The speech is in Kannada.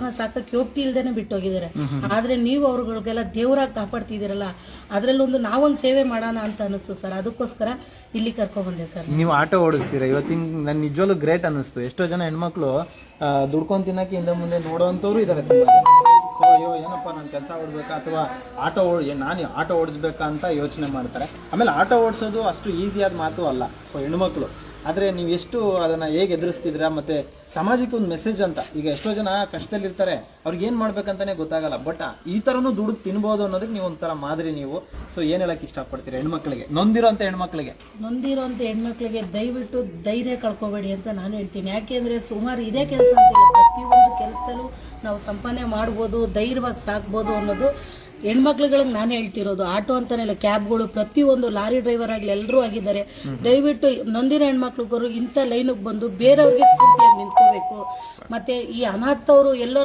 ಅವ್ರನ್ನ ಸಾಕಕ್ಕೆ ಹೋಗ್ತಿ ಇಲ್ದೇನೆ ಬಿಟ್ಟೋಗಿದ್ದಾರೆ. ಆದ್ರೆ ನೀವು ಅವ್ರಗಳಿಗೆಲ್ಲ ದೇವರಾಗಿ ಕಾಪಾಡ್ತಿದ್ದೀರಲ್ಲ, ಅದ್ರಲ್ಲೊಂದು ನಾವೊಂದು ಸೇವೆ ಮಾಡೋಣ ಅಂತ ಅನಿಸ್ತು ಸರ್. ಅದಕ್ಕೋಸ್ಕರ ಇಲ್ಲಿ ಕರ್ಕೊಂಡ್ ಬಂದೆ ಸರ್. ನೀವು ಆಟೋ ಓಡಿಸ್ತೀರಾ ಇವತ್ತಿನ, ನನ್ ನಿಜವಾಗ್ಲೂ ಗ್ರೇಟ್ ಅನ್ನಿಸ್ತು. ಎಷ್ಟೋ ಜನ ಹೆಣ್ಮಕ್ಳು ದುಡ್ಕೊಂಡ್ ತಿನ್ನಕ್ಕೆ ಹಿಂದೆ ಮುಂದೆ ನೋಡೋವಂಥವ್ರು ಇದಾರೆ ತುಂಬಾ ಜನ. ಸೊ ಅಯ್ಯೋ ಏನಪ್ಪ ನಾನು ಕೆಲಸ ಓಡಬೇಕಾ ಅಥವಾ ನಾನು ಆಟೋ ಓಡಿಸ್ಬೇಕಾ ಅಂತ ಯೋಚನೆ ಮಾಡ್ತಾರೆ. ಆಮೇಲೆ ಆಟೋ ಓಡಿಸೋದು ಅಷ್ಟು ಈಸಿಯಾದ ಮಾತು ಅಲ್ಲ ಸೊ ಹೆಣ್ಮಕ್ಳು. ಆದರೆ ನೀವು ಎಷ್ಟು ಅದನ್ನು ಹೇಗೆ ಎದುರಿಸ್ತಿದ್ದೀರಾ, ಮತ್ತು ಸಮಾಜಕ್ಕೆ ಒಂದು ಮೆಸೇಜ್ ಅಂತ. ಈಗ ಎಷ್ಟೋ ಜನ ಕಷ್ಟದಲ್ಲಿರ್ತಾರೆ, ಅವ್ರಿಗೆ ಏನು ಮಾಡ್ಬೇಕಂತಾನೆ ಗೊತ್ತಾಗಲ್ಲ, ಬಟ್ ಈ ಥರನೂ ದುಡ್ಡು ತಿನ್ಬೋದು ಅನ್ನೋದಕ್ಕೆ ನೀವು ಒಂಥರ ಮಾದರಿ ನೀವು. ಸೊ ಏನು ಹೇಳಕ್ಕೆ ಇಷ್ಟಪಡ್ತೀರಾ ಹೆಣ್ಮಕ್ಳಿಗೆ, ನೊಂದಿರೋಂಥ ಹೆಣ್ಮಕ್ಳಿಗೆ? ದಯವಿಟ್ಟು ಧೈರ್ಯ ಕಳ್ಕೊಬೇಡಿ ಅಂತ ನಾನು ಹೇಳ್ತೀನಿ. ಯಾಕೆಂದರೆ ಸುಮಾರು ಇದೇ ಕೆಲಸ ಅಂತಿಲ್ಲ, ಪ್ರತಿಯೊಂದು ಕೆಲಸದಲ್ಲೂ ನಾವು ಸಂಪಾದನೆ ಮಾಡ್ಬೋದು, ಧೈರ್ಯವಾಗಿ ಸಾಕ್ಬೋದು ಅನ್ನೋದು ಹೆಣ್ಮಕ್ಳುಗಳಿಗೆ ನಾನು ಹೇಳ್ತಿರೋದು. ಆಟೋ ಅಂತಾನೆ ಇಲ್ಲ, ಕ್ಯಾಬ್ಗಳು, ಪ್ರತಿಯೊಂದು ಲಾರಿ ಡ್ರೈವರ್ ಆಗಲಿ ಎಲ್ಲರೂ ಆಗಿದ್ದಾರೆ. ದಯವಿಟ್ಟು ನೊಂದಿನ ಹೆಣ್ಮಕ್ಳುಗಳು ಇಂಥ ಲೈನಿಗೆ ಬಂದು ಬೇರೆಯವ್ರಿಗೆ ಸ್ಫೂರ್ತಿಯಾಗಿ ನಿಂತ್ಕೋಬೇಕು. ಮತ್ತೆ ಈ ಅನಾಥವರು ಎಲ್ಲೋ